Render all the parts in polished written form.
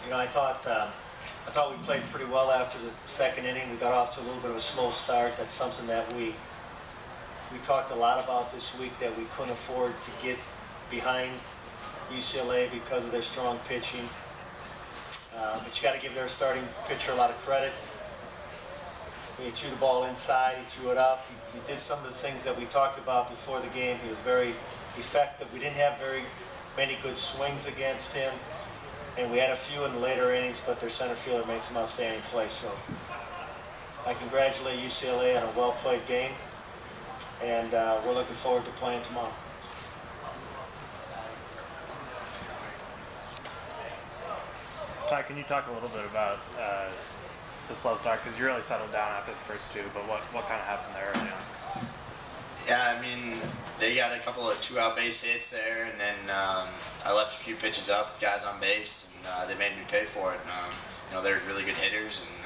You know, I thought we played pretty well after the second inning. We got off to a little bit of a slow start. That's something that we talked a lot about this week, that we couldn't afford to get behind UCLA because of their strong pitching. But you got to give their starting pitcher a lot of credit. He threw the ball inside, he threw it up. He did some of the things that we talked about before the game. He was very effective. We didn't have very many good swings against him, and we had a few in the later innings, but their center fielder made some outstanding plays. So I congratulate UCLA on a well-played game, and we're looking forward to playing tomorrow. Ty, can you talk a little bit about the slow start, because you really settled down after the first two, but what kind of happened there early on? Yeah, I mean, they got a couple of two-out base hits there, and then I left a few pitches up with guys on base, and they made me pay for it. You know, they're really good hitters, and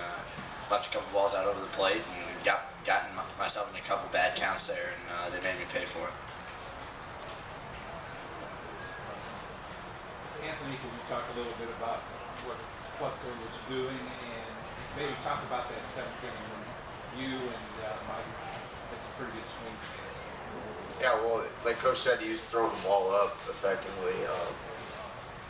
left a couple balls out over the plate, and gotten myself in a couple bad counts there, and they made me pay for it. Anthony, can you talk a little bit about what they was doing, and maybe talk about that seventh inning when you and Mike had some pretty good swings against him? Yeah, well, like Coach said, he was throwing the ball up effectively.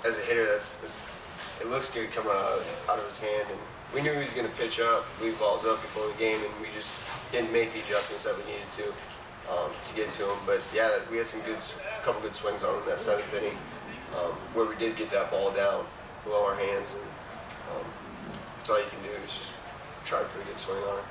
As a hitter, it looks good coming out of his hand, and we knew he was going to pitch up, leave balls up before the game, and we just didn't make the adjustments that we needed to get to him. But yeah, we had a couple good swings on him in that seventh inning, where we did get that ball down below our hands, and that's all you can do is just try a pretty good swing on it.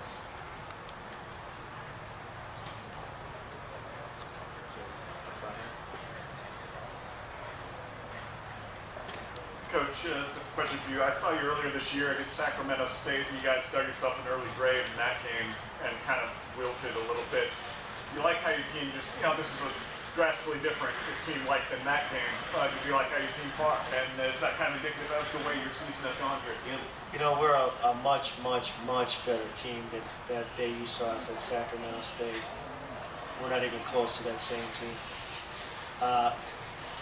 Coach, this is a question for you. I saw you earlier this year against Sacramento State. You guys dug yourself an early grave in that game and kind of wilted a little bit. You like how your team just, you know, this is drastically different, it seemed like, than that game. Did you like how your team fought? And is that kind of indicative of the way your season has gone here at the end? You know, we're a much, much, much better team than that day you saw us at Sacramento State. We're not even close to that same team.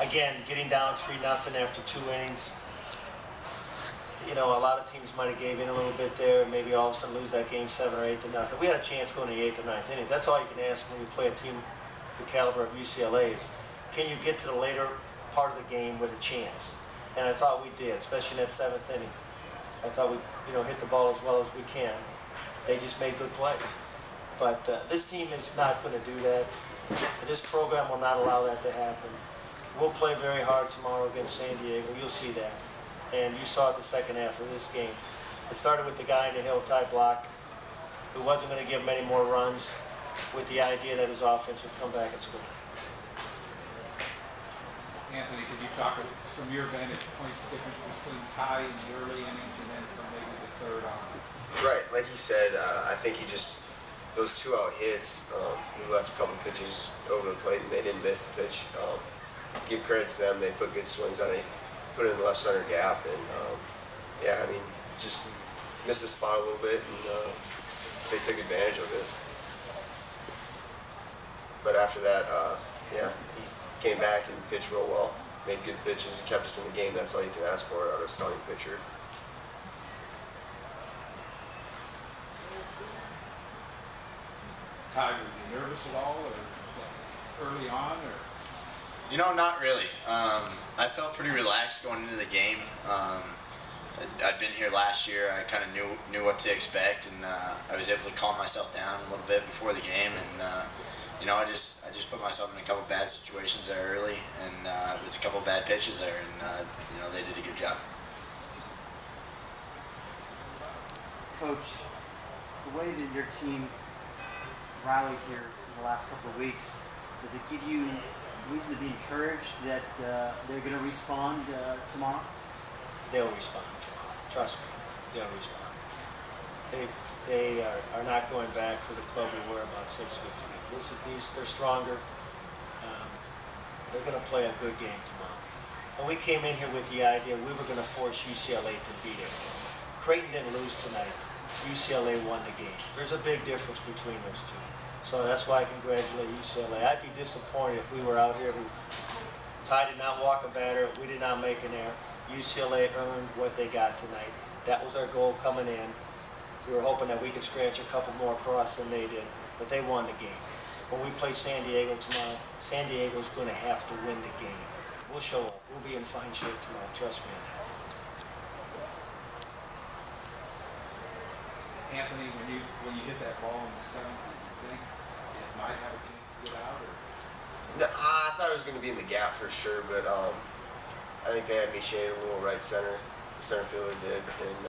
Again, getting down 3-0 after 2 innings. You know, a lot of teams might have gave in a little bit there, and maybe all of a sudden lose that game 7 or 8-0. We had a chance going to the 8th or 9th innings. That's all you can ask when you play a team the caliber of UCLA is, can you get to the later part of the game with a chance? And I thought we did, especially in that 7th inning. I thought we, hit the ball as well as we can. They just made good plays. But this team is not going to do that. This program will not allow that to happen. We'll play very hard tomorrow against San Diego. You'll see that. And you saw it the second half of this game. It started with the guy in the hill, Blach, who wasn't going to give many more runs, with the idea that his offense would come back and score. Anthony, could you talk from your vantage point the difference between Ty in the early innings and then from maybe the third on? Right, like he said, I think those 2-out hits, he left a couple pitches over the plate and they didn't miss the pitch. Give credit to them, they put good swings on it, put it in the left center gap, and yeah, I mean, just missed the spot a little bit, and they took advantage of it. But after that, yeah, he came back and pitched real well, made good pitches, kept us in the game. That's all you can ask for out of a starting pitcher. Ty, were you nervous at all, or early on, or? You know, not really. I felt pretty relaxed going into the game. I'd been here last year. I kind of knew what to expect, and I was able to calm myself down a little bit before the game. And you know, I just put myself in a couple bad situations there early, and with a couple bad pitches there, and you know, they did a good job. Coach, the way that your team rallied here in the last couple of weeks, does it give you reason to be encouraged that they're going to respond tomorrow? They'll respond. Trust me, they'll respond. They are not going back to the club we were about 6 weeks ago. They're stronger. They're going to play a good game tomorrow. And we came in here with the idea we were going to force UCLA to beat us. Creighton didn't lose tonight. UCLA won the game. There's a big difference between those two. So that's why I congratulate UCLA. I'd be disappointed if we were out here. Ty did not walk a batter. We did not make an error. UCLA earned what they got tonight. That was our goal coming in. We were hoping that we could scratch a couple more across than they did, but they won the game. When we play San Diego tomorrow, San Diego's going to have to win the game. We'll show up. We'll be in fine shape tomorrow. Trust me on that. Anthony, when you hit that ball in the seventh, do you think it might have a chance to get out? Or? No, I thought it was going to be in the gap for sure, but I think they had me shaded a little right center. The center fielder did, and